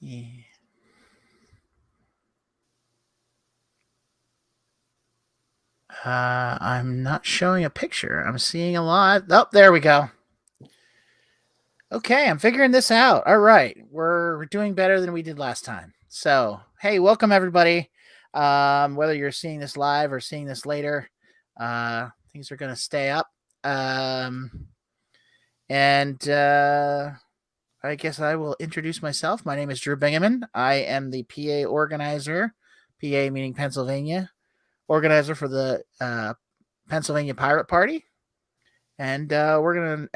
Yeah. I'm not showing a picture. I'm seeing a lot. Oh, there we go. Okay, I'm figuring this out. All right, we're doing better than we did last time. So, hey, welcome everybody. Whether you're seeing this live or seeing this later, things are going to stay up. And I guess I will introduce myself. My name is Drew Bingaman. I am the PA organizer, PA meaning Pennsylvania, organizer for the Pennsylvania Pirate Party. And we're gonna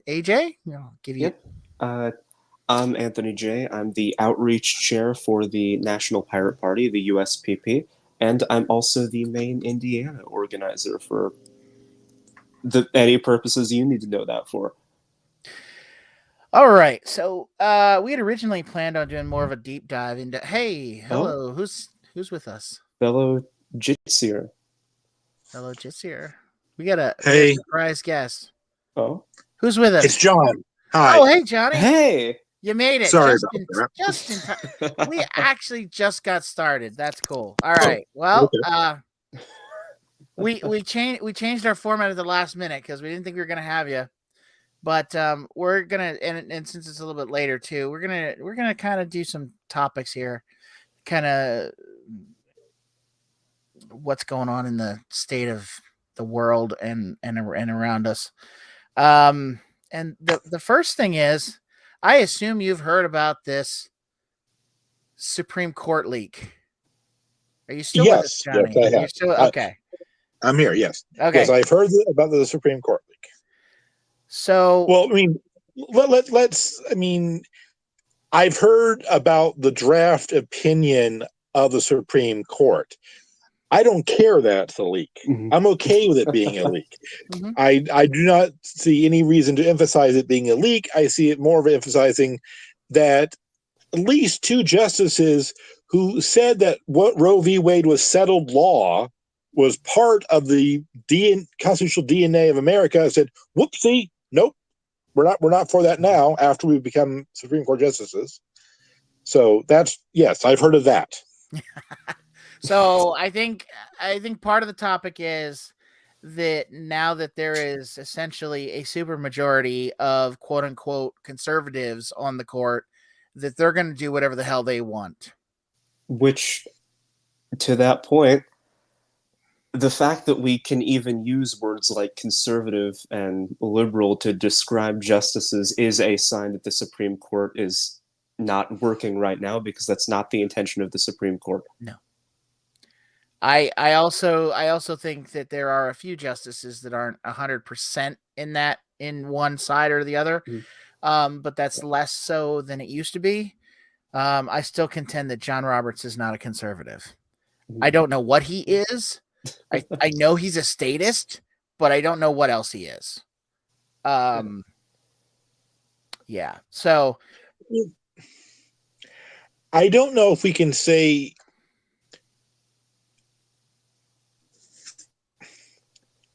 AJ, give you. Yep. I'm Anthony J. I'm the outreach chair for the National Pirate Party, the USPP, and I'm also the main Indiana organizer for any purposes you need to know that for. All right, so we had originally planned on doing more of a deep dive into. Hey, Oh, hello, who's with us? fellow Jitsier. Hello, Jitsier. We got a Hey, surprise guest. Oh, Who's with it's us? John. Oh, Hi. hey, Johnny. hey. You made it Sorry about that. just in time. We actually just got started. That's cool. All Oh, right. Well, okay. we changed our format at the last minute because we didn't think we were gonna have you. But we're gonna and since it's a little bit later too, we're gonna kind of do some topics here, kind of what's going on in the state of the world and around us. Um, and the first thing is, I assume you've heard about this Supreme Court leak. Are you still with us, Yes, yes, Johnny? I You're have. still okay. I'm here. Yes, yes, Okay. I've heard about the Supreme Court leak. So Well, I mean, let's. I mean, I've heard about the draft opinion of the Supreme Court. I don't care that it's a leak. Mhm. I'm okay with it being a leak. mhm. I do not see any reason to emphasize it being a leak. I see it more of emphasizing that at least two justices who said that what Roe v. Wade was settled law was part of the constitutional DNA of America said, "Whoopsie, nope, we're not for that now." After we become Supreme Court justices, so that's yes, I've heard of that. So I think part of the topic is that now that there is essentially a supermajority of quote unquote conservatives on the court, that they're going to do whatever the hell they want. Which, to that point, the fact that we can even use words like conservative and liberal to describe justices is a sign that the Supreme Court is not working right now, because that's not the intention of the Supreme Court. No. I also think that there are a few justices that aren't 100% in one side or the other. But that's less so than it used to be. I still contend that John Roberts is not a conservative. I don't know what he is. I know he's a statist, but I don't know what else he is. Yeah. So I don't know if we can say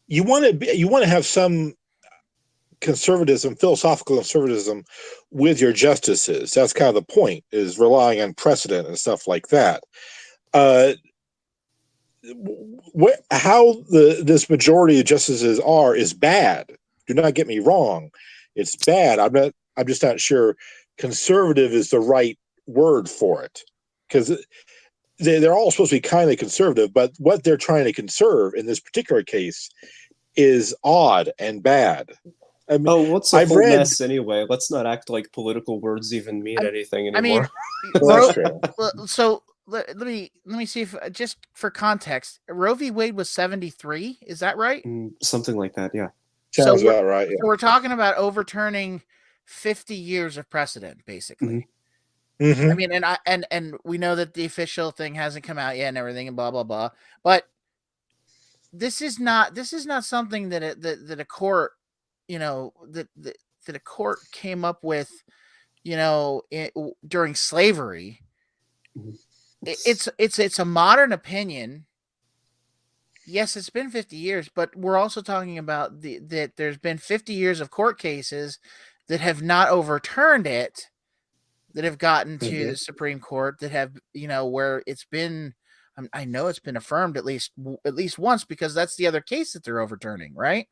you want to have some conservatism, philosophical conservatism with your justices. That's kind of the point, is relying on precedent and stuff like that. How this majority of justices are is bad. Do not get me wrong. It's bad. I'm just not sure conservative is the right word for it, because they're all supposed to be kind of conservative, but what they're trying to conserve in this particular case is odd and bad. I mean, Oh, what's a I've whole read. mess anyway? Let's not act like political words even mean anything I mean, anymore. Well, that's true. so let me see if just for context, Roe v. Wade was 73. Is that right? Something like that, yeah. Sounds about right. Yeah. So we're talking about overturning 50 years of precedent, basically. Mm-hmm. I mean, and we know that the official thing hasn't come out yet and everything and blah blah blah. But this is not something that a court, that a court came up with, during slavery. It's a modern opinion. Yes, it's been 50 years, but we're also talking about that there's been 50 years of court cases that have not overturned it. that have gotten to Mhm. the Supreme Court that have, where it's been, I know it's been affirmed at least once, because that's the other case that they're overturning, right?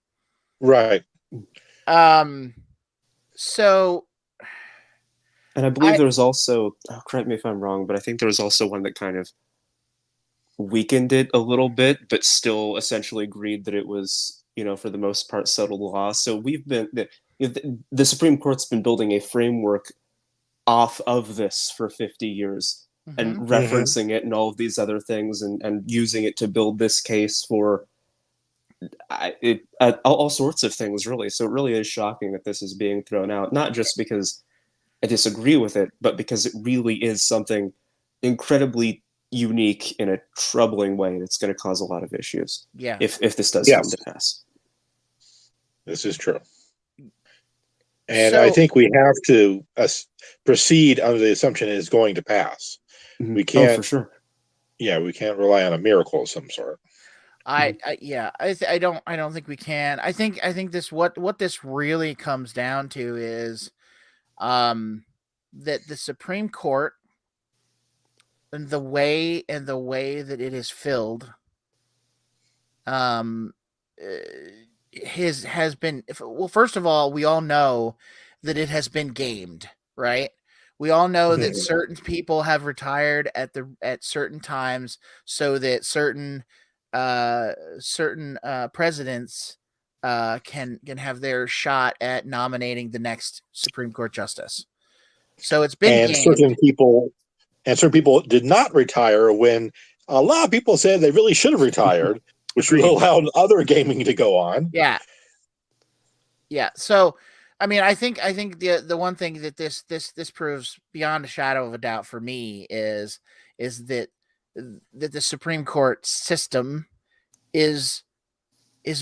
Right. Um, so And I believe there was also, correct me if I'm wrong, but I think there was also one that kind of weakened it a little bit, but still essentially agreed that it was, for the most part, settled law. So the Supreme Court's been building a framework off of this for 50 years and mhm. referencing it and all of these other things and using it to build this case for all sorts of things, really. So it really is shocking that this is being thrown out, not just because I disagree with it, but because it really is something incredibly unique in a troubling way that's going to cause a lot of issues Yeah. if this does come Yes, to pass. this is true. And I So think we have to proceed under the assumption it is going to pass. Mhm. We Oh, for can't, sure. we can't rely on a miracle of some sort. I don't think we can. I think this, what this really comes down to is that the Supreme Court, and the way that it is filled, um has been, well, first of all, we all know that it has been gamed, right? We all know that Mhm. certain people have retired at certain times, so that certain presidents can have their shot at nominating the next Supreme Court justice. So it's been And gamed. certain people did not retire when a lot of people said they really should have retired, which Agreed. allowed other gaming to go on. Yeah. Yeah. So, I mean, I think the one thing that this proves beyond a shadow of a doubt for me is that the Supreme Court system is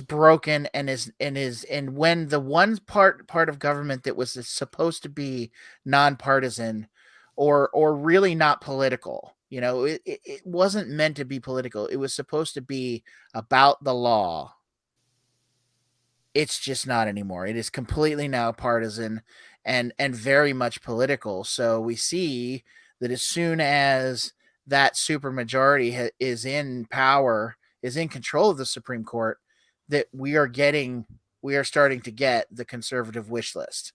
broken, and when the one part of government that was supposed to be nonpartisan, or really not political, it wasn't meant to be political. It was supposed to be about the law. It's just not anymore. It is completely now partisan, and very much political. So we see that as soon as that supermajority is in power, is in control of the Supreme Court, that we are starting to get the conservative wish list.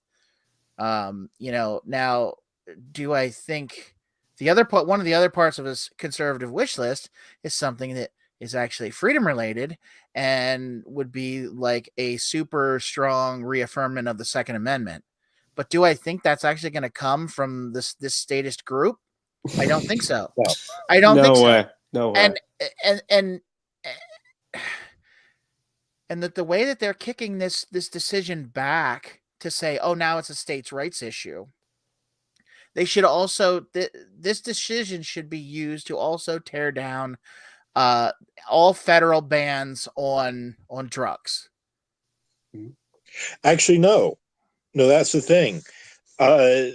Now, do I think the other part, one of the other parts of this conservative wish list, is something that is actually freedom related, and would be like a super strong reaffirmation of the Second Amendment. But do I think that's actually going to come from this statist group? I don't think so. No. I don't think No so. way. No way. And and that the way that they're kicking this decision back to say, oh, now it's a states' rights issue. They should also this decision should be used to also tear down uh, all federal bans on drugs. Actually, no. No, that's the thing. Uh,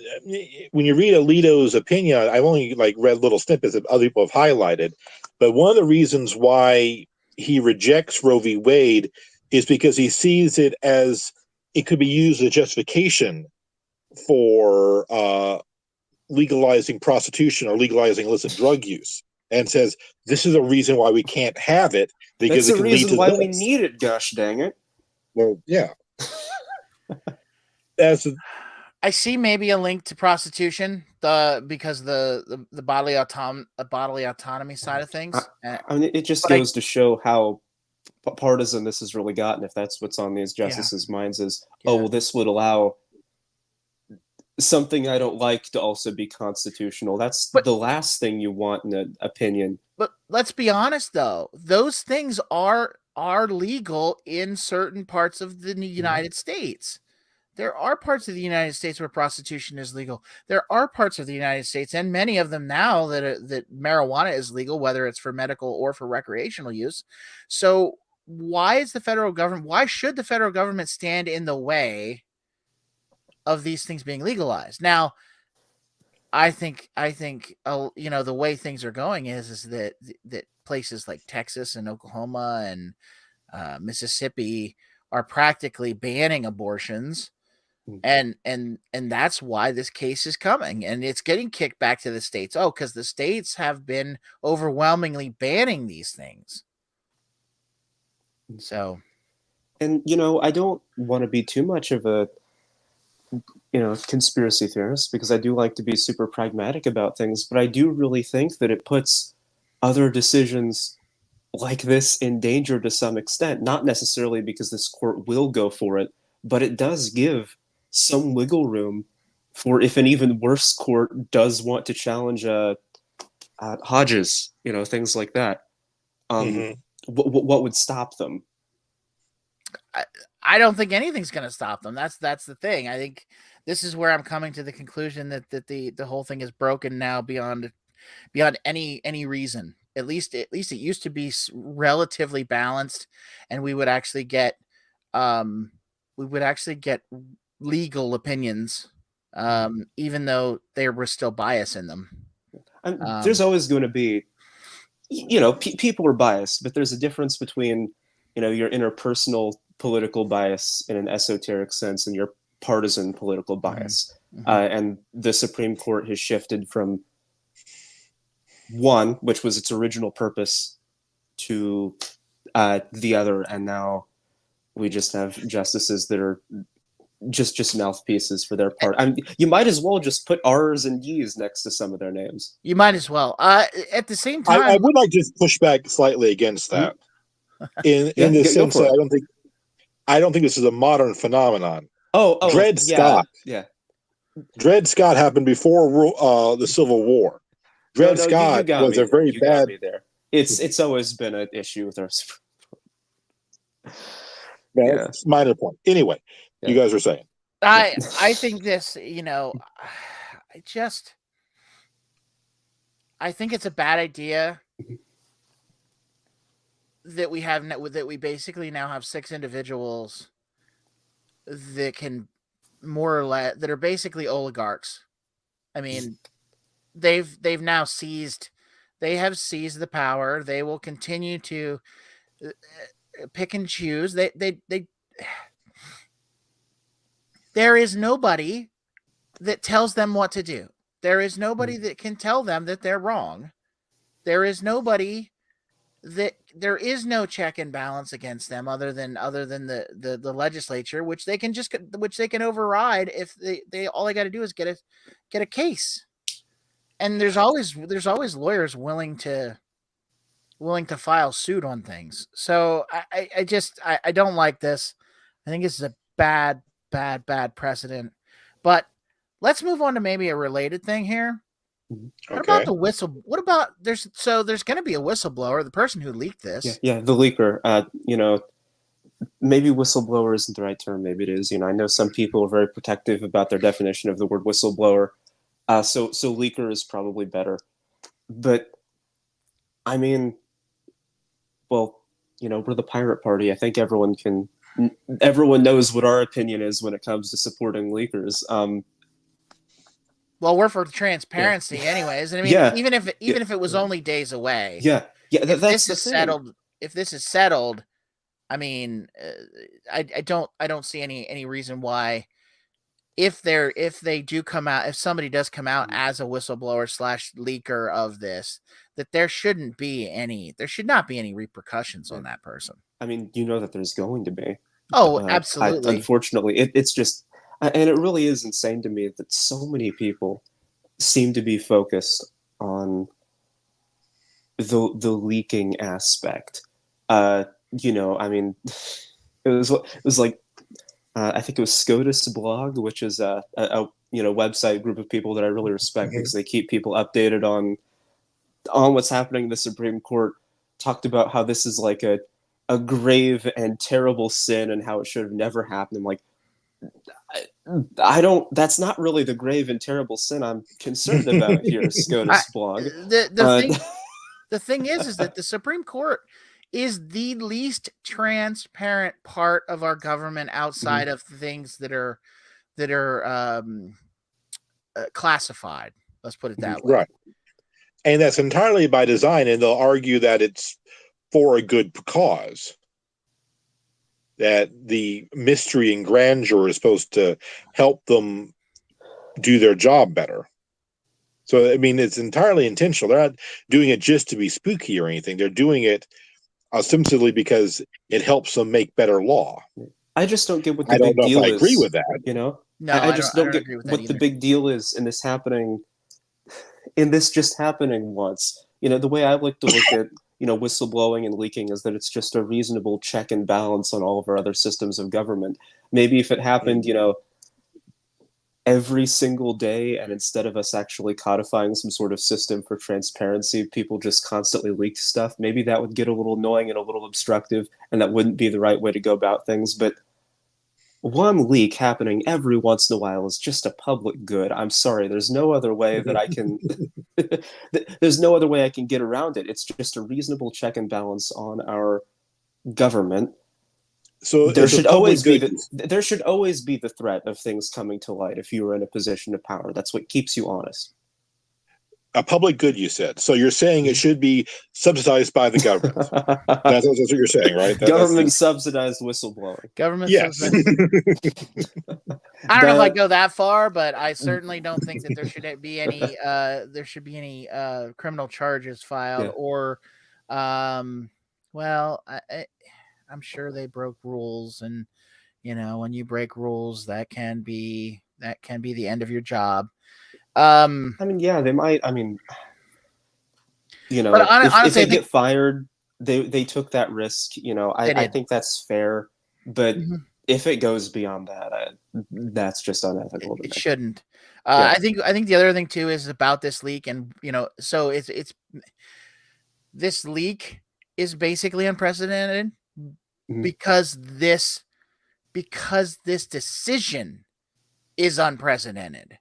when you read Alito's opinion, I've only read little snippets that other people have highlighted, but one of the reasons why he rejects Roe v. Wade is because he sees it as it could be used as justification for legalizing prostitution or legalizing illicit drug use, and says this is a reason why we can't have it because That's it the can lead reason to why this. we need it, gosh dang it. Well, yeah. That's I see maybe a link to prostitution, because the bodily autonomy side of things. I mean, it just But goes to show how partisan this has really gotten. If that's what's on these Yeah. justices' minds is, Yeah. oh, well, this would allow something I don't like to also be constitutional. That's But- the last thing you want in an opinion. But let's be honest, though, those things are legal in certain parts of the United States. There are parts of the United States where prostitution is legal. There are parts of the United States, and many of them now, that marijuana is legal, whether it's for medical or for recreational use. So why should the federal government stand in the way of these things being legalized? Now, I think the way things are going is that places like Texas and Oklahoma and Mississippi are practically banning abortions. And that's why this case is coming, and it's getting kicked back to the states. Oh, because the states have been overwhelmingly banning these things. So, And I don't want to be too much of a conspiracy theorist, because I do like to be super pragmatic about things, but I do really think that it puts other decisions like this in danger to some extent, not necessarily because this court will go for it, but it does give some wiggle room for if an even worse court does want to challenge Hodges, things like that. What would stop them? I don't think anything's going to stop them. That's the thing. I think this is where I'm coming to the conclusion that the whole thing is broken now beyond any reason. At least it used to be relatively balanced, and we would actually get legal opinions, even though there was still bias in them. There's always going to be, people are biased, but there's a difference between, your interpersonal political bias in an esoteric sense and your partisan political bias. And the Supreme Court has shifted from one, which was its original purpose, to the other, and now we just have justices that are just mouthpieces for their part. You might as well just put R's and D's next to some of their names. You might as well. At the same time, I would like to push back slightly against that. In the sense that I don't think this is a modern phenomenon. Dred Scott. Yeah. Dred Scott happened before the Civil War. Dred Scott was a very bad. There. It's always been an issue with our. That's minor point. Anyway, you guys are saying. I think this. I think it's a bad idea that we basically now have 6 individuals that can more or less that are basically oligarchs. I mean, they've now seized the power. They will continue to pick and choose. There is nobody that tells them what to do. There is nobody that can tell them that they're wrong. There is no check and balance against them other than the legislature, which they can override if they all they got to do is get a case. And there's always lawyers willing to file suit on things. So I don't like this. I think this is a bad precedent. But let's move on to maybe a related thing here. What about the whistle? What about there's going to be a whistleblower, the person who leaked this. Yeah, the leaker. Maybe whistleblower isn't the right term. Maybe it is. I know some people are very protective about their definition of the word whistleblower. So leaker is probably better. But I mean, well, we're the pirate party. I think everyone knows what our opinion is when it comes to supporting leakers. Well, we're for transparency, anyways. And I mean, even if it was only days away. Yeah. If this is settled, I mean, I don't see any reason why, if somebody does come out as a whistleblower / leaker of this, that there should not be any repercussions on that person. I mean, that there's going to be. Oh, absolutely. Unfortunately, it's just. And it really is insane to me that so many people seem to be focused on the leaking aspect. I mean, it was like I think it was SCOTUS blog, which is a website group of people that I really respect because they keep people updated on what's happening in the Supreme Court. Talked about how this is like a grave and terrible sin and how it should have never happened. I'm like, that's not really the grave and terrible sin I'm concerned about here, SCOTUS blog. The thing is that the Supreme Court is the least transparent part of our government outside of things that are classified. Let's put it that way. Right. And that's entirely by design, and they'll argue that it's for a good cause. that the mystery and grandeur is supposed to help them do their job better. So, I mean, it's entirely intentional. They're not doing it just to be spooky or anything. They're doing it ostensibly because it helps them make better law. I just don't get what I the don't big know if deal I is. agree with that. You know, No, I I just don't don't get agree with that what the either. big deal is in this happening. In this just happening once. You know, the way I like to look at whistleblowing and leaking is that it's just a reasonable check and balance on all of our other systems of government. Maybe if it happened, every single day, and instead of us actually codifying some sort of system for transparency, people just constantly leaked stuff, maybe that would get a little annoying and a little obstructive, and that wouldn't be the right way to go about things. But one leak happening every once in a while is just a public good. I'm sorry, there's no other way that I can there's no other way I can get around it. It's just a reasonable check and balance on our government. So there should always be good. there should always be the threat of things coming to light if you are in a position of power. That's what keeps you honest. A public good, you said. So you're saying it should be subsidized by the government. That's what you're saying, right? Government subsidized whistleblowing. Government Yes. I don't know if I go that far, but I certainly don't think that there should be any criminal charges filed or well, I'm sure they broke rules, and when you break rules, that can be the end of your job. I mean, yeah, they might. I mean, but honestly, if they get fired, they took that risk. I think that's fair. But if it goes beyond that, that's just unethical. It shouldn't. I think the other thing too is about this leak, and so it's this leak is basically unprecedented because this decision is unprecedented.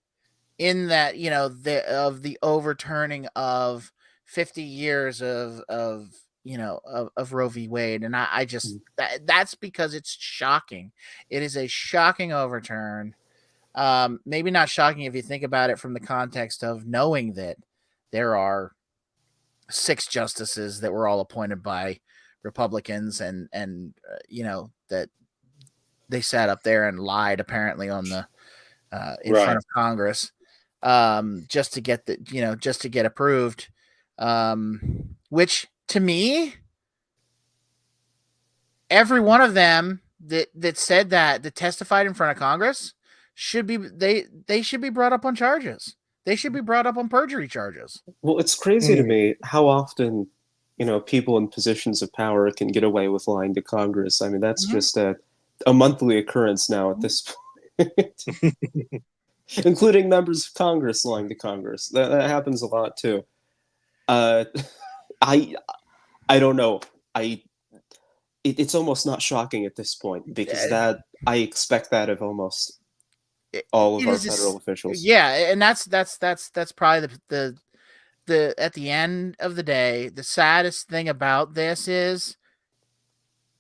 In that, the overturning of 50 years of Roe v. Wade, and I just that's because it's shocking. It is a shocking overturn. Maybe not shocking if you think about it from the context of knowing that there are 6 justices that were all appointed by Republicans, and that they sat up there and lied apparently on the in front of Congress. Just to get approved, which to me, every one of them that said that testified in front of Congress should be brought up on charges. They should be brought up on perjury charges. Well, it's crazy to me how often people in positions of power can get away with lying to Congress. I mean, that's just a monthly occurrence now at this point. Including members of Congress lying to Congress. That happens a lot too. I don't know. It's almost not shocking at this point because that I expect that of almost all of our federal officials. Yeah, and that's probably the at the end of the day, the saddest thing about this is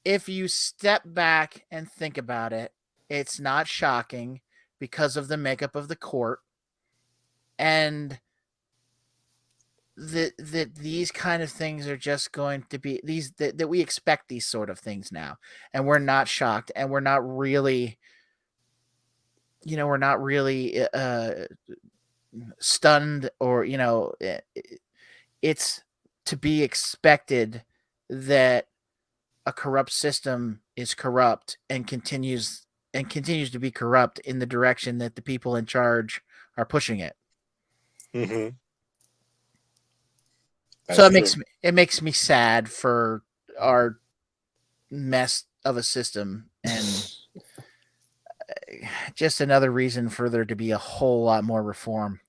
if you step back and think about it, it's not shocking because of the makeup of the court, and that these kind of things are just going to be that we expect these sort of things now, and we're not shocked, and we're not really stunned, or it's to be expected that a corrupt system is corrupt and continues to be corrupt in the direction that the people in charge are pushing it. So it makes me sad for our mess of a system, and just another reason for there to be a whole lot more reform.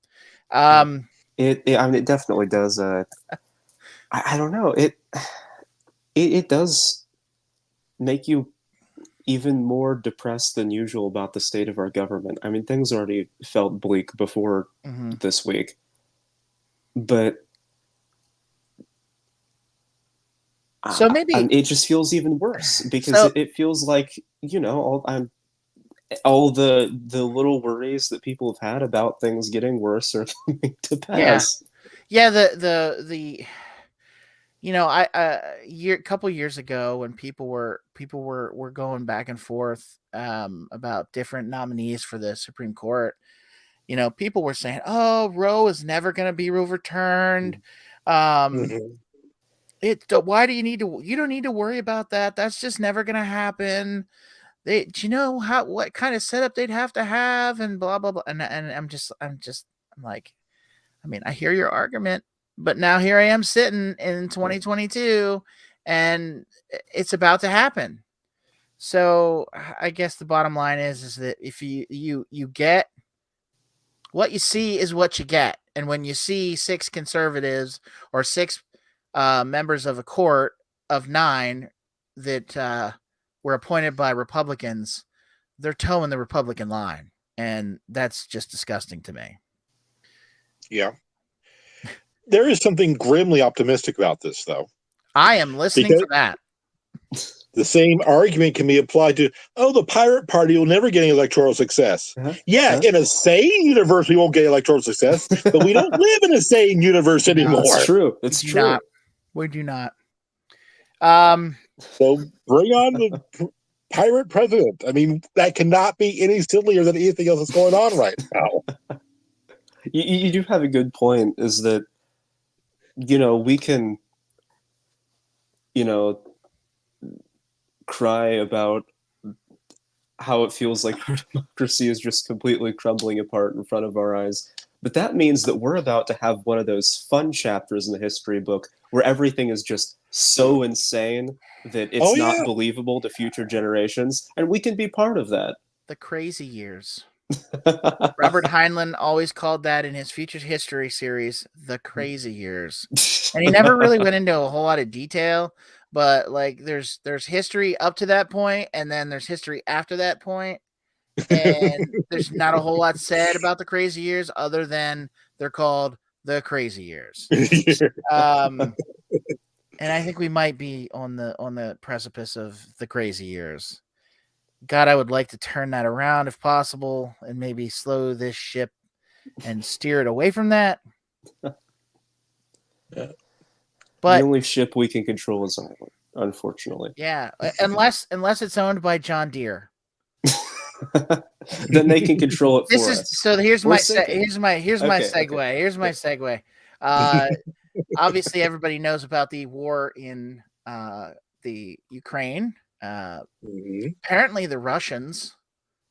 It definitely does. I don't know. It does make you even more depressed than usual about the state of our government. I mean, things already felt bleak before this week, but so maybe it just feels even worse because it feels like all the little worries that people have had about things getting worse are coming to pass. Yeah. The couple years ago when people were going back and forth about different nominees for the Supreme Court, people were saying, "Oh, Roe is never going to be overturned." Mhm. Why do you don't need to worry about that. That's just never going to happen. Do you know what kind of setup they'd have to have and blah blah blah. And I'm like, I mean, I hear your argument, but now here I am sitting in 2022 and it's about to happen. So I guess the bottom line is that if you get what you see is what you get. And when you see 6 conservatives or 6 members of a court of 9 that were appointed by Republicans, they're towing the Republican line. And that's just disgusting to me. Yeah. There is something grimly optimistic about this, though. I am listening for that. The same argument can be applied to, the Pirate Party will never get any electoral success. In a sane universe, we won't get electoral success, but we don't live in a sane universe anymore. That's true. It's true. We do not. So bring on the pirate president. I mean, that cannot be any sillier than anything else that's going on right now. You do have a good point, is that, we can, cry about how it feels like our democracy is just completely crumbling apart in front of our eyes. But that means that we're about to have one of those fun chapters in the history book where everything is just so insane that it's not believable to future generations, and we can be part of that. The crazy years. Robert Heinlein always called that in his Future History series, the crazy years. And he never really went into a whole lot of detail, but like there's history up to that point, and then there's history after that point. And there's not a whole lot said about the crazy years other than they're called the crazy years. And I think we might be on the precipice of the crazy years. God, I would like to turn that around if possible and maybe slow this ship and steer it away from that. Yeah. But the only ship we can control is Ireland, unfortunately. Yeah, unless it's owned by John Deere. Then they can control it for us. So here's my segue. Here's my segue. Obviously, everybody knows about the war in the Ukraine. Apparently, the Russians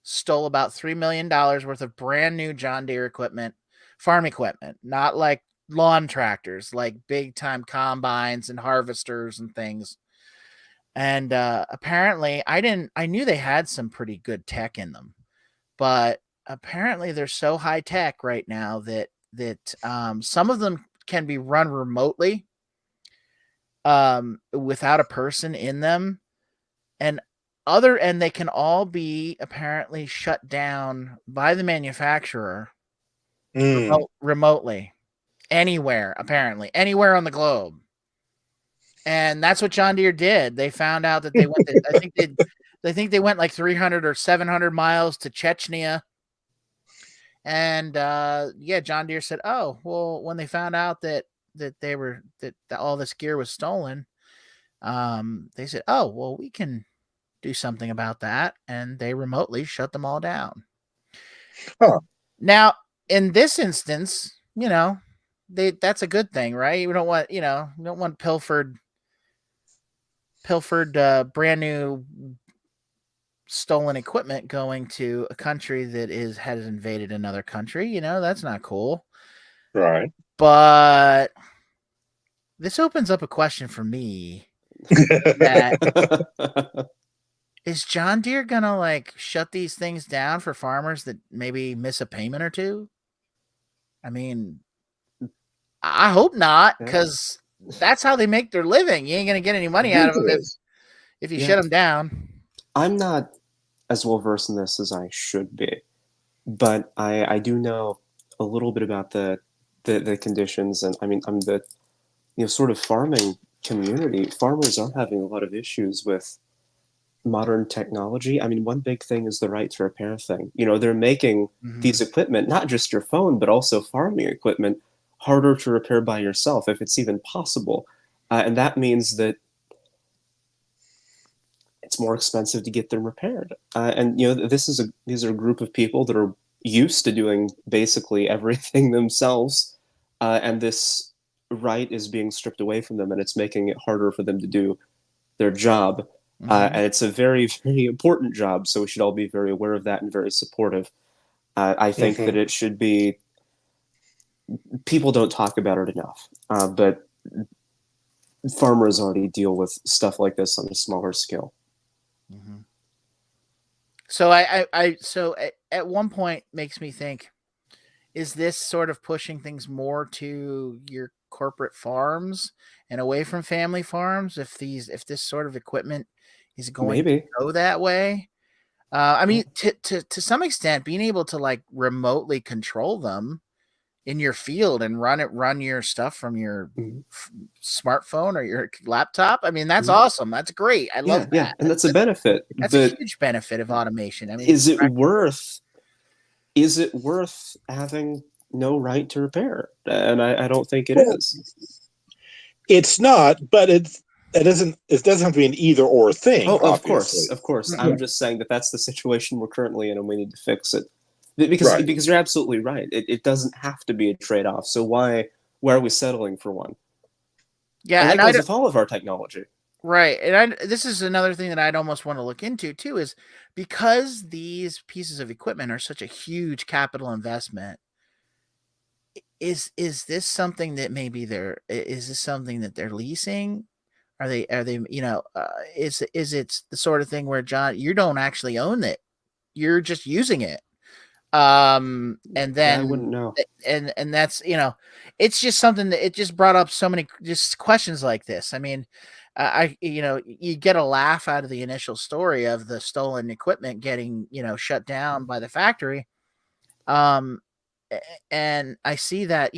stole about $3 million worth of brand new John Deere equipment, farm equipment, not like lawn tractors, like big time combines and harvesters and things. And apparently, I knew they had some pretty good tech in them, but apparently they're so high tech right now that some of them can be run remotely without a person in them, and they can all be apparently shut down by the manufacturer remotely anywhere on the globe. And that's what John Deere did. They found out that they went I think they went like 300 or 700 miles to Chechnya. And John Deere said, "Oh, well, when they found out that all this gear was stolen, they said, "Oh, well, we can do something about that." And they remotely shut them all down. Huh. Now, in this instance, that's a good thing, right? You don't want pilfered brand new stolen equipment going to a country that has invaded another country. That's not cool. Right. But this opens up a question for me. Is John Deere gonna shut these things down for farmers that maybe miss a payment or two? I mean, I hope not, because that's how they make their living. You ain't gonna get any money out of them if you shut them down. I'm not as well versed in this as I should be, but I do know a little bit about the conditions, and I mean, I'm the sort of farming community. Farmers are having a lot of issues with modern technology. I mean, one big thing is the right to repair thing. They're making these equipment, not just your phone, but also farming equipment, harder to repair by yourself, if it's even possible. and that means that it's more expensive to get them repaired. And these are a group of people that are used to doing basically everything themselves, and this right is being stripped away from them, and it's making it harder for them to do their job. And it's a very, very important job, so we should all be very aware of that and very supportive. I think that it should be. People don't talk about it enough, but farmers already deal with stuff like this on a smaller scale. So so at one point makes me think, is this sort of pushing things more to your corporate farms and away from family farms? If this sort of equipment is going to go that way, I mean, to some extent, being able to like remotely control them in your field and run your stuff from your smartphone or your laptop. I mean, that's awesome. That's great. I love that. Yeah, and that's a benefit. That's a huge benefit of automation. I mean, is it worth having no right to repair? And I don't think it is. It's not, but it doesn't have to be an either or thing. Oh, of course. I'm just saying that that's the situation we're currently in, and we need to fix it. Because you're absolutely right. It doesn't have to be a trade-off. So why are we settling for one? Yeah, and that goes with all of our technology. Right. And this is another thing that I'd almost want to look into too, is because these pieces of equipment are such a huge capital investment. Is this something that maybe is this something that they're leasing? Are they, is it the sort of thing where, John, you don't actually own it. You're just using it. And then I wouldn't know. And that's, it's just something that it just brought up so many just questions like this. I mean, you get a laugh out of the initial story of the stolen equipment getting, shut down by the factory. And I see that,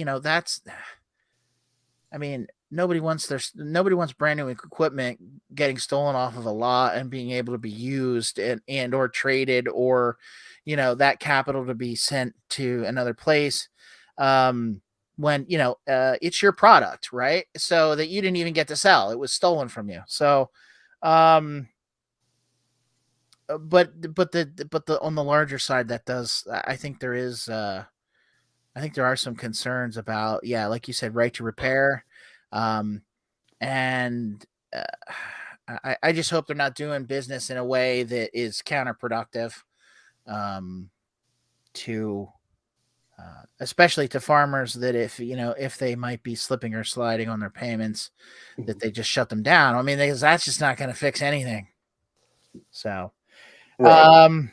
I mean, nobody wants brand new equipment getting stolen off of a lot and being able to be used and or traded, or, that capital to be sent to another place. When, it's your product, right? So that you didn't even get to sell, it was stolen from you. So, but on the larger side, I think there are some concerns about, like you said, right to repair. And I just hope they're not doing business in a way that is counterproductive, to especially to farmers, that if they might be slipping or sliding on their payments, that they just shut them down. I mean, that's just not going to fix anything. So, one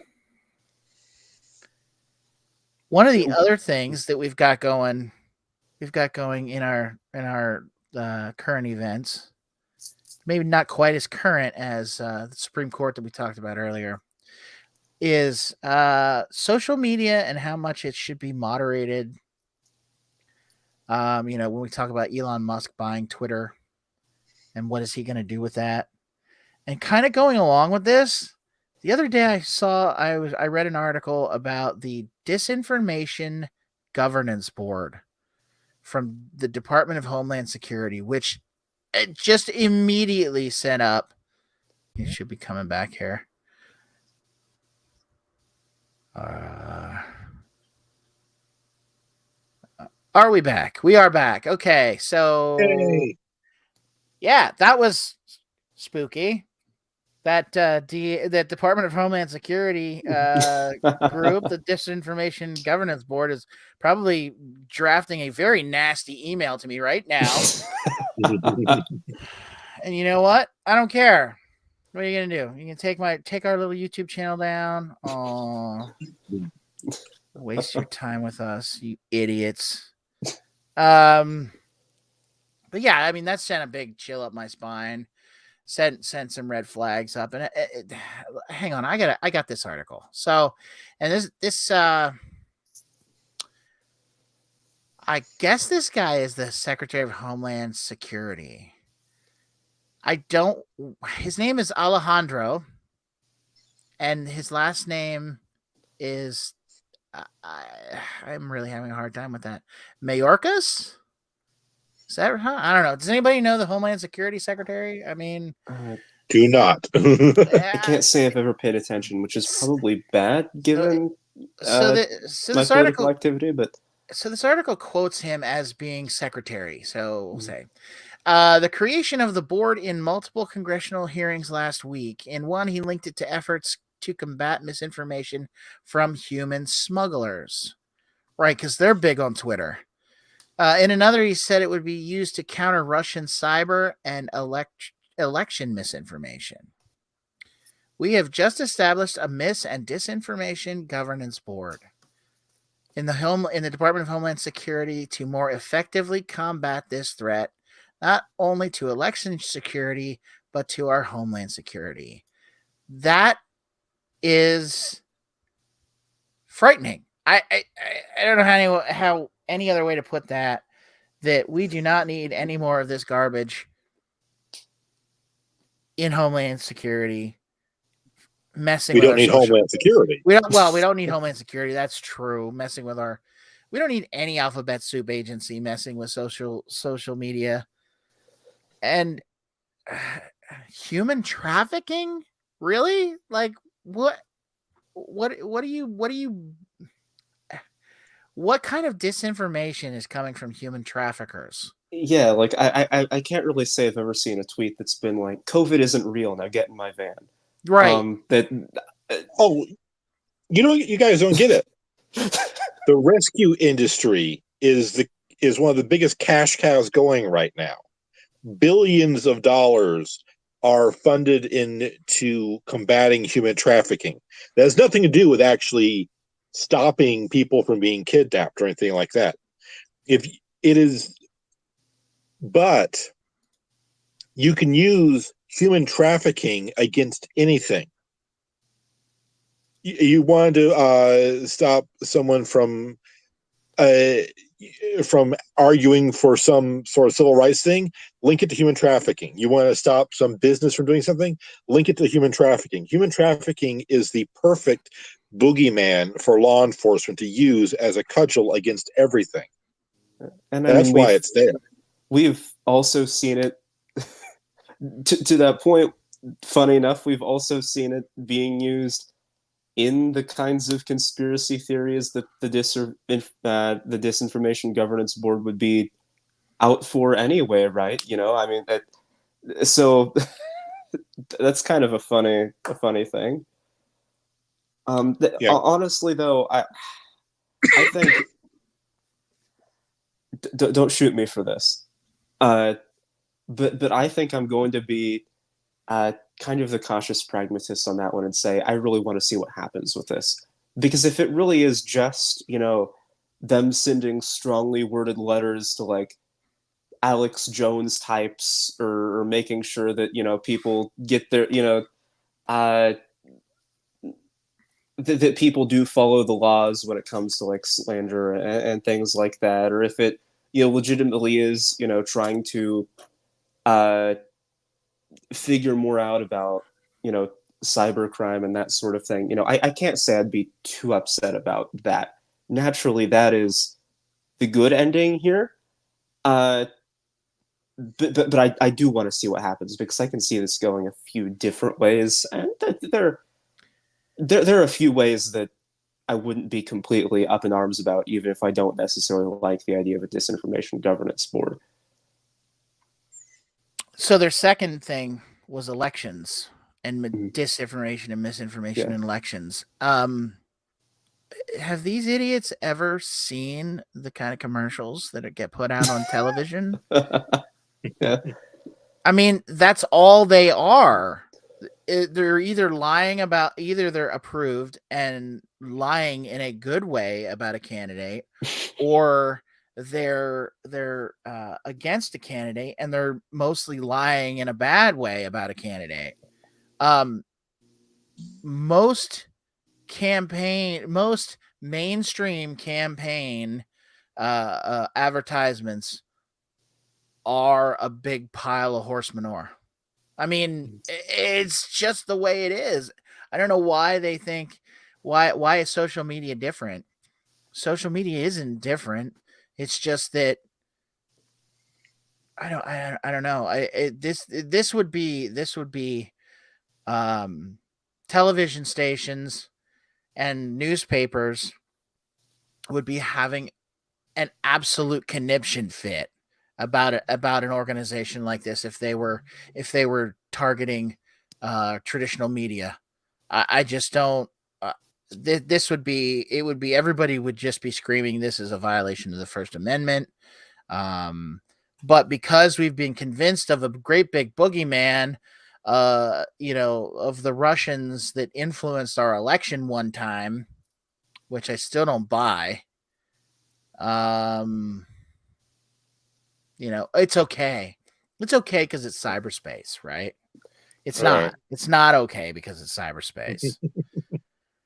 of the other things that we've got going in our current events, maybe not quite as current as the Supreme Court that we talked about earlier, is social media and how much it should be moderated. When we talk about Elon Musk buying Twitter and what is he going to do with that, and kind of going along with this, the other day I read an article about the Disinformation Governance Board from the Department of Homeland Security, which it just immediately sent up. It should be coming back here. Are we back? We are back. Okay, so yeah, that was spooky. That that Department of Homeland Security group, the Disinformation Governance Board, is probably drafting a very nasty email to me right now. And you know what? I don't care. What are you gonna do? You can take our little YouTube channel down. Oh, waste your time with us, you idiots. But yeah, I mean, that sent a big chill up my spine. Sent some red flags up, and hang on, I got this article. So, and this I guess this guy is the Secretary of Homeland Security. His name is Alejandro, and his last name is, I'm really having a hard time with that, Mayorkas? Is that huh? I don't know. Does anybody know the Homeland Security Secretary? I mean, Do not. I can't say I've ever paid attention, which is s- probably bad given so my this political article activity. But quotes him as being secretary. So we'll Mhm. say the creation of the board in multiple congressional hearings last week. In one, he linked it to efforts to combat misinformation from human smugglers, right? Because they're big on Twitter. In another, he said it would be used to counter Russian cyber and election misinformation. We have just established a mis and disinformation governance board in the Department of Homeland Security to more effectively combat this threat, not only to election security but to our homeland security. That is frightening. I don't know how any other way to put that. That we do not need any more of this garbage in Homeland Security messing We with don't our need social. Homeland Security. We don't need Homeland Security. That's true. Messing with our. We don't need any alphabet soup agency messing with social media and human trafficking. Really? Like what? What do you? What kind of disinformation is coming from human traffickers? yeah, like I can't really say I've ever seen a tweet that's been like, "COVID isn't real. Now get in my van." Right. That Oh, you guys don't get it. The rescue industry is one of the biggest cash cows going right now. Billions of dollars are funded into combating human trafficking. That has nothing to do with actually stopping people from being kidnapped or anything like that. If it is, but you can use human trafficking against anything. You wanted to stop someone from arguing for some sort of civil rights thing, link it to human trafficking. You want to stop some business from doing something, link it to human trafficking. Human trafficking is the perfect boogeyman for law enforcement to use as a cudgel against everything. and I That's mean why it's there. we've also seen it to that point. Funny enough, we've also seen it being used in the kinds of conspiracy theories that the disinformation governance board would be out for anyway, right? I mean that. So that's kind of a funny thing. Yeah. Honestly, though, I think don't shoot me for this, uh, but I think I'm going to be kind of the cautious pragmatist on that one and say I really want to see what happens with this, because if it really is just them sending strongly worded letters to like Alex Jones types, or making sure that people get their uh, that people do follow the laws when it comes to like slander and things like that, or if it legitimately is trying to uh, figure more out about cybercrime and that sort of thing. I can't say I'd be too upset about that. Naturally, that is the good ending here. Uh, but I do want to see what happens, because I can see this going a few different ways, and there are a few ways that I wouldn't be completely up in arms about, even if I don't necessarily like the idea of a disinformation governance board. So their second thing was elections and Mhm. disinformation and misinformation Yeah. in elections. Have these idiots ever seen the kind of commercials that get put out on television? Yeah. I mean, that's all they are. They're either they're approved and lying in a good way about a candidate, or they're against a candidate and they're mostly lying in a bad way about a candidate. Um, most mainstream campaign advertisements are a big pile of horse manure. I mean, it's just the way it is. I don't know why they think why is social media different? Social media isn't different. It's just that I don't know. This would be television stations and newspapers would be having an absolute conniption fit about an organization like this if they were targeting traditional media. I just don't. This would be everybody would just be screaming this is a violation of the First Amendment. But because we've been convinced of a great big boogeyman, of the Russians that influenced our election one time, which I still don't buy. It's okay. It's okay because it's cyberspace, right? It's Right. not. It's not okay because it's cyberspace.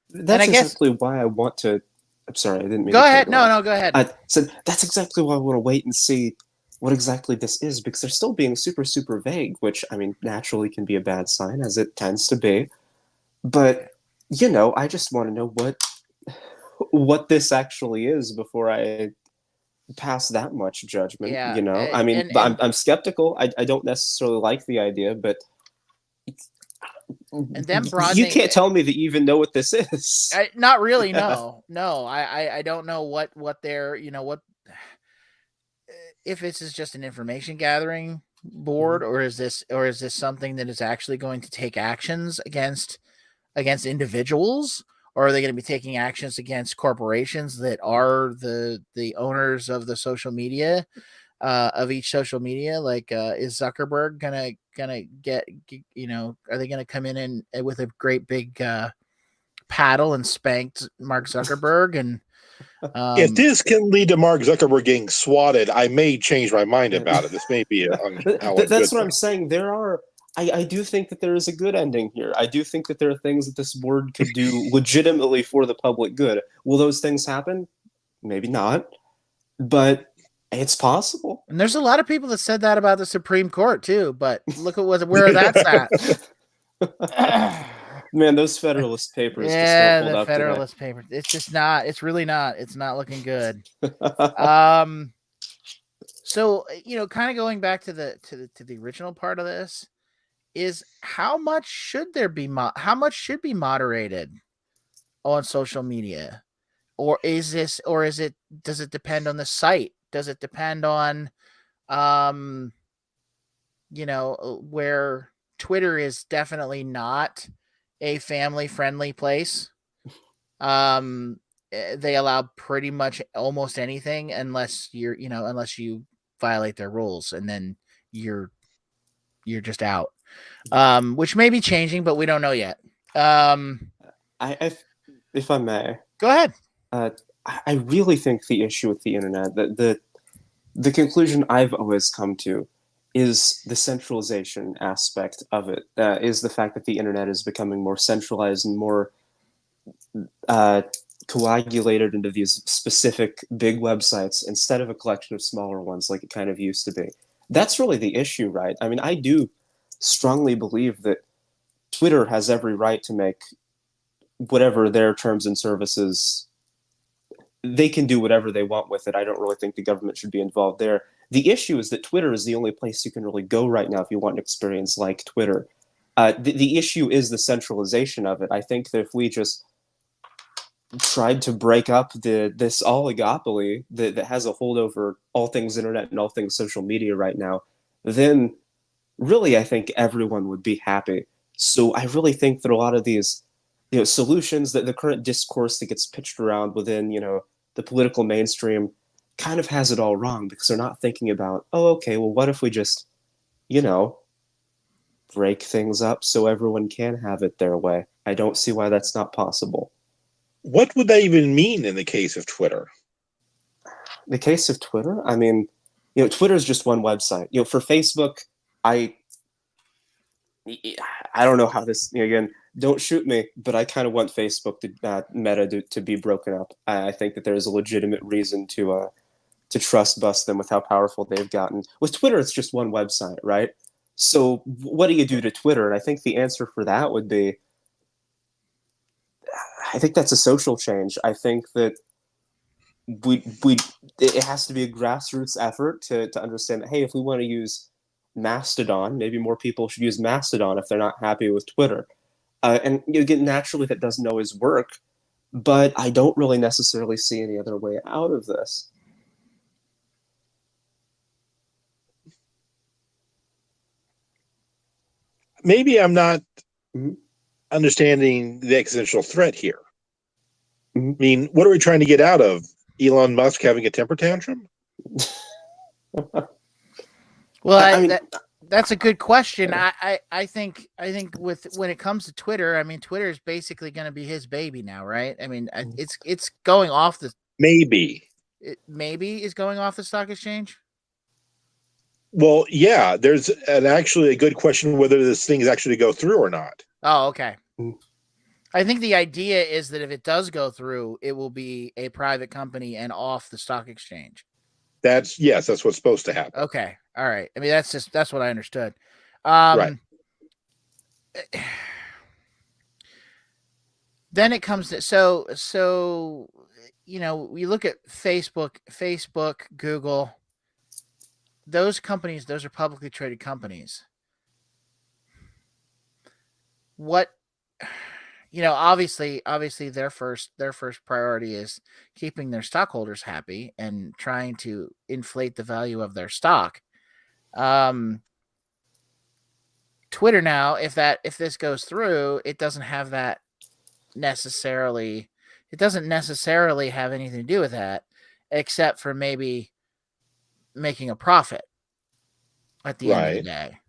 That's I guess- exactly why I want to. I'm sorry, I didn't mean Go to cut ahead. you No, off. no, go ahead. I said that's exactly why I want to wait and see what exactly this is, because they're still being super, super vague, which I mean naturally can be a bad sign, as it tends to be. But I just want to know what this actually is before I pass that much judgment. Yeah, I mean, and- I'm skeptical. I don't necessarily like the idea, but And them you broadening- can't tell me that you even know what this is. Not really. Yeah. No. I don't know what they're what if this is just an information gathering board, or is this something that is actually going to take actions against individuals, or are they going to be taking actions against corporations that are the owners of the social media, of each social media? Like, is Zuckerberg gonna get are they gonna come in and with a great big paddle and spanked Mark Zuckerberg? And If this can lead to Mark Zuckerberg getting swatted, I may change my mind about it. This may be That's what I'm saying. I do think that there is a good ending here. I do think that there are things that this board could do legitimately for the public good. Will those things happen? Maybe not, but it's possible. And there's a lot of people that said that about the Supreme Court too, but look at where that's at. Man, those Federalist Papers Yeah, just don't hold the up Federalist Papers. It's just not. It's really not. It's not looking good. today. So kind of going back to the original part of this is how much should there be how much should be moderated on social media, or does it depend on the site? Does it depend on where Twitter is definitely not a family friendly place. They allow pretty much almost anything unless unless you violate their rules, and then you're just out. Which may be changing, but we don't know yet. If I may, Go ahead. I really think the issue with the internet, the conclusion I've always come to, is the centralization aspect of it. Is the fact that the internet is becoming more centralized and more coagulated into these specific big websites instead of a collection of smaller ones like it kind of used to be. That's really the issue, right? I mean, I do strongly believe that Twitter has every right to make whatever their terms and services. They can do whatever they want with it. I don't really think the government should be involved there. The issue is that Twitter is the only place you can really go right now if you want an experience like Twitter. The issue is the centralization of it. I think that if we just tried to break up this oligopoly that has a hold over all things internet and all things social media right now, then really I think everyone would be happy. So I really think that a lot of these solutions, that the current discourse that gets pitched around within the political mainstream kind of has it all wrong, because they're not thinking about, oh, okay, well, what if we just break things up so everyone can have it their way? I don't see why that's not possible. What would that even mean in the case of Twitter? The case of Twitter, I mean, Twitter is just one website. For Facebook, I don't know how this, again, don't shoot me, but I kind of want Facebook Meta to be broken up. I think that there is a legitimate reason to trust bust them with how powerful they've gotten. With Twitter, it's just one website, right? So what do you do to Twitter? And I think the answer for that would be, I think that's a social change. I think that it has to be a grassroots effort to understand that, hey, if we want to use Mastodon, maybe more people should use Mastodon if they're not happy with Twitter. And again, naturally, that doesn't always work, but I don't really necessarily see any other way out of this. Maybe I'm not Mhm. understanding the existential threat here. Mhm. I mean, what are we trying to get out of Elon Musk having a temper tantrum? Well, I mean, that's a good question. I think with when it comes to Twitter, I mean, Twitter is basically going to be his baby now, right? I mean, it's going off the Maybe. maybe is going off the stock exchange. Well, yeah, there's actually a good question whether this thing is actually to go through or not. Oh, okay. Mm. I think the idea is that if it does go through, it will be a private company and off the stock exchange. That's what's supposed to happen. Okay. All right. I mean, that's what I understood. Right. Then it comes to so you know, we look at Facebook, Google, those companies, those are publicly traded companies. What, you know, obviously their first priority is keeping their stockholders happy and trying to inflate the value of their stock. Twitter now, if this goes through, it doesn't have that necessarily. It doesn't necessarily have anything to do with that, except for maybe making a profit at the end of the day.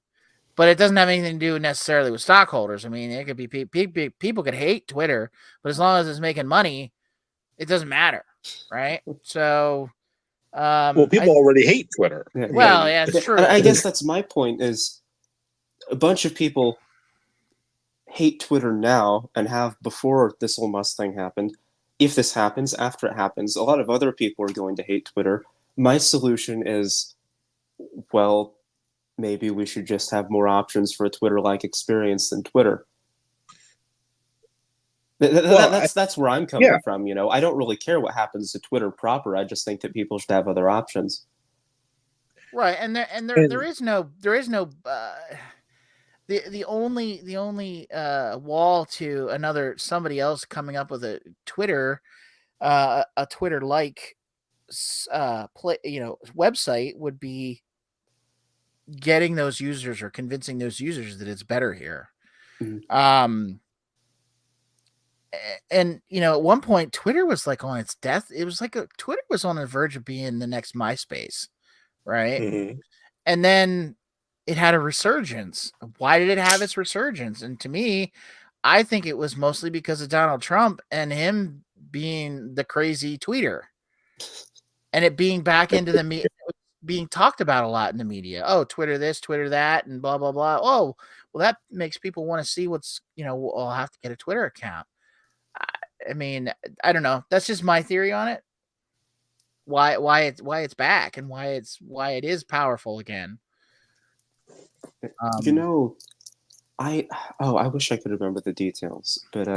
But it doesn't have anything to do necessarily with stockholders. I mean, it could be people could hate Twitter, but as long as it's making money, it doesn't matter, right? So, well, people already hate Twitter. Yeah, well, yeah, it's true. I guess that's my point. Is a bunch of people hate Twitter now and have before this whole Musk thing happened. If this happens, after it happens, a lot of other people are going to hate Twitter. My solution is, well, maybe we should just have more options for a Twitter-like experience than Twitter. That's where I'm coming from. You know, I don't really care what happens to Twitter proper. I just think that people should have other options. Right, and there is no the only wall to somebody else coming up with a Twitter like website would be getting those users or convincing those users that it's better here. Mm-hmm. And you know, at one point Twitter was like on its death. It was like Twitter was on the verge of being the next MySpace, right? Mm-hmm. And then it had a resurgence. Why did it have its resurgence? And to me, I think it was mostly because of Donald Trump and him being the crazy tweeter and it being back into the being talked about a lot in the media. Oh, Twitter this, Twitter that, and blah, blah, blah. Oh, well, that makes people want to see what's, you know, I'll have to get a Twitter account. I mean, I don't know. That's just my theory on it. Why it's back and why it is powerful again. You know, I wish I could remember the details, but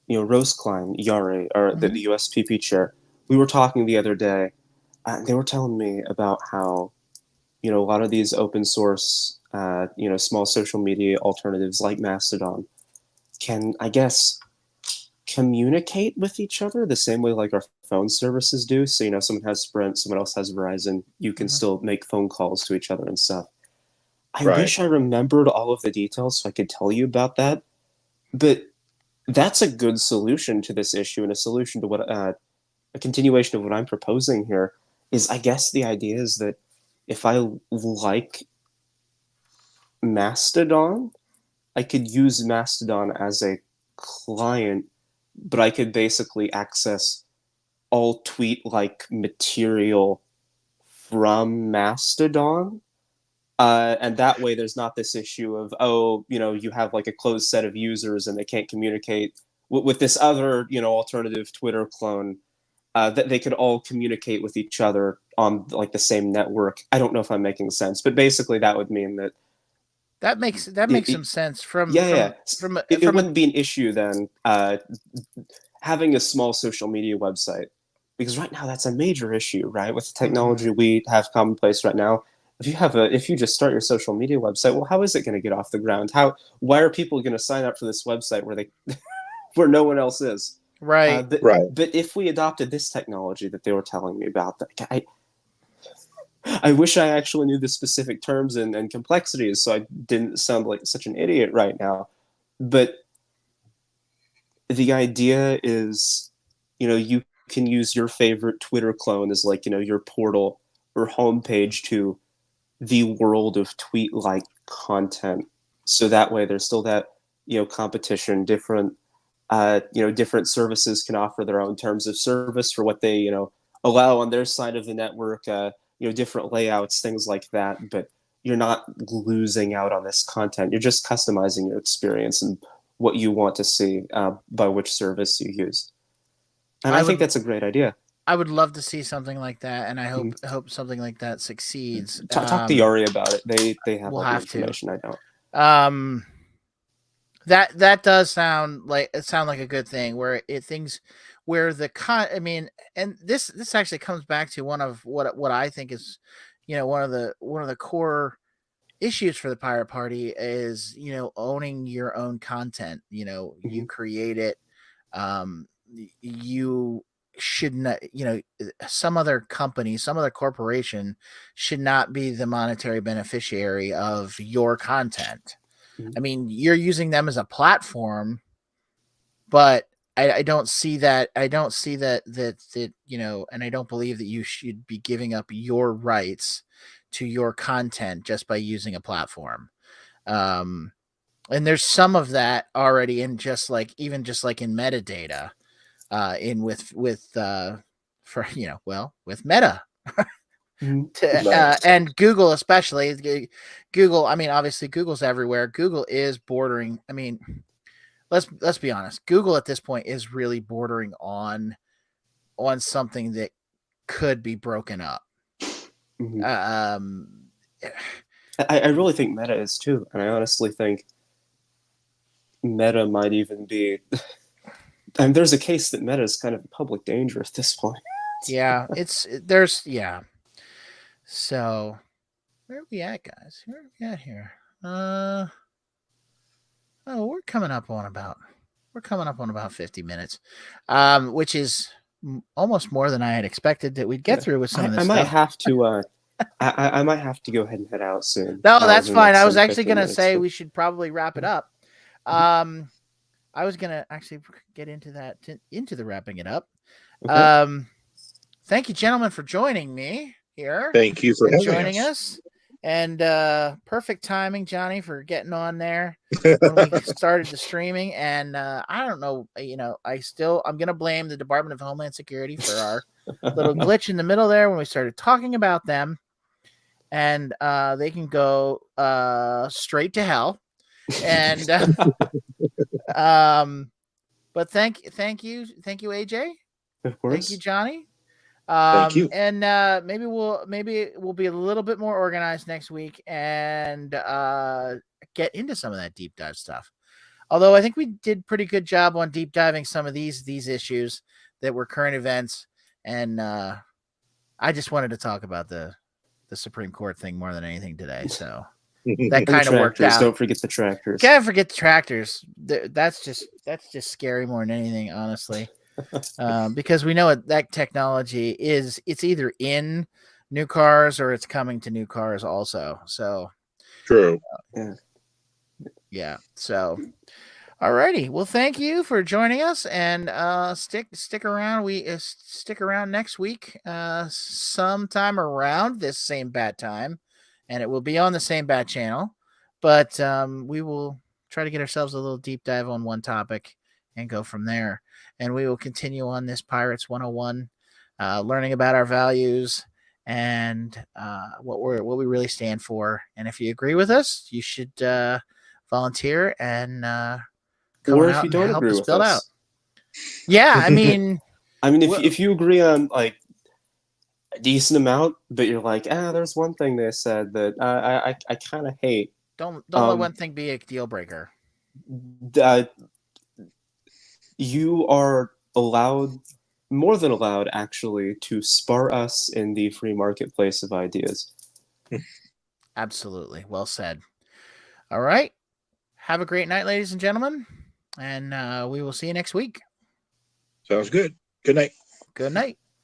you know, Rose Klein, Yari, or the USPP chair, we were talking the other day, and they were telling me about how, you know, a lot of these open source, you know, small social media alternatives like Mastodon can, I guess, communicate with each other the same way like our phone services do. So, you know, someone has Sprint, someone else has Verizon, you can still make phone calls to each other and stuff. I wish I remembered all of the details so I could tell you about that. But that's a good solution to this issue, and a solution to what a continuation of what I'm proposing here is, I guess the idea is that if I like Mastodon, I could use Mastodon as a client, but I could basically access all tweet-like material from Mastodon. And that way there's not this issue of, oh, you know, you have like a closed set of users and they can't communicate with this other, you know, alternative Twitter clone, that they could all communicate with each other on like the same network. I don't know if I'm making sense, but basically that would mean that makes some sense it wouldn't be an issue then, having a small social media website because right now that's a major issue, right? With the technology we have commonplace right now. If you just start your social media website, well, how is it going to get off the ground? Why are people going to sign up for this website where no one else is? Right. But if we adopted this technology that they were telling me about, I wish I actually knew the specific terms and complexities, so I didn't sound like such an idiot right now. But the idea is, you can use your favorite Twitter clone as like, your portal or homepage to the world of tweet-like content. So that way there's still that, competition, different services can offer their own terms of service for what they, allow on their side of the network, different layouts, things like that. But you're not losing out on this content. You're just customizing your experience and what you want to see by which service you use. And I think that's a great idea. I would love to see something like that, and I hope something like that succeeds. Talk to Yari about it. They have we'll all the have information. to. I don't. That does sound like a good thing where I mean, and this actually comes back to one of what I think is, one of the core issues for the Pirate Party is, owning your own content. You create it. You should not, some other company, some other corporation should not be the monetary beneficiary of your content. I mean, you're using them as a platform, but I don't see that. I don't see that, and I don't believe that you should be giving up your rights to your content just by using a platform. And there's some of that already in just like in metadata, with Meta. And Google especially. Google, I mean, obviously Google's everywhere. Google is bordering. I mean, let's be honest. Google at this point is really bordering on something that could be broken up. I really think Meta is too, and I honestly think Meta might even be. And there's a case that Meta is kind of in public danger at this point. Yeah, So, where are we at, guys? Where are we at here? We're coming up on about 50 minutes, which is almost more than I had expected that we'd get through with some of this I stuff. might have to. I might have to go ahead and head out soon. No, that's fine. I was actually going to say we should probably wrap it up. I was going to actually get into the wrapping it up. Okay. Thank you, gentlemen, for joining me here. Thank you for joining us. And perfect timing, Johnny, for getting on there when we started the streaming. And I don't know, I'm going to blame the Department of Homeland Security for our little glitch in the middle there when we started talking about them. And they can go straight to hell. And but thank you, AJ. Of course. Thank you, Johnny. Thank you. And maybe we'll be a little bit more organized next week and get into some of that deep dive stuff. Although I think we did pretty good job on deep diving some of these issues that were current events, and I just wanted to talk about the Supreme Court thing more than anything today. So that kind of worked out. Don't forget the tractors. Can't forget the tractors. That's just scary more than anything, honestly. Because we know that technology it's either in new cars or it's coming to new cars also. So true. Yeah. So, alrighty. Well, thank you for joining us, and stick around. We stick around next week, sometime around this same bat time, and it will be on the same bat channel. But we will try to get ourselves a little deep dive on one topic and go from there. And we will continue on this Pirates 101, learning about our values and what we really stand for. And if you agree with us, you should volunteer and come or out if you don't and help agree us with build us. out. Yeah, I mean, if you agree on like a decent amount, but you're like, there's one thing they said that I kind of hate. Don't let one thing be a deal breaker. You are allowed more than allowed, actually, to spar us in the free marketplace of ideas. Absolutely. Well said. All right. Have a great night, ladies and gentlemen. And we will see you next week. Sounds good. Good night. Good night.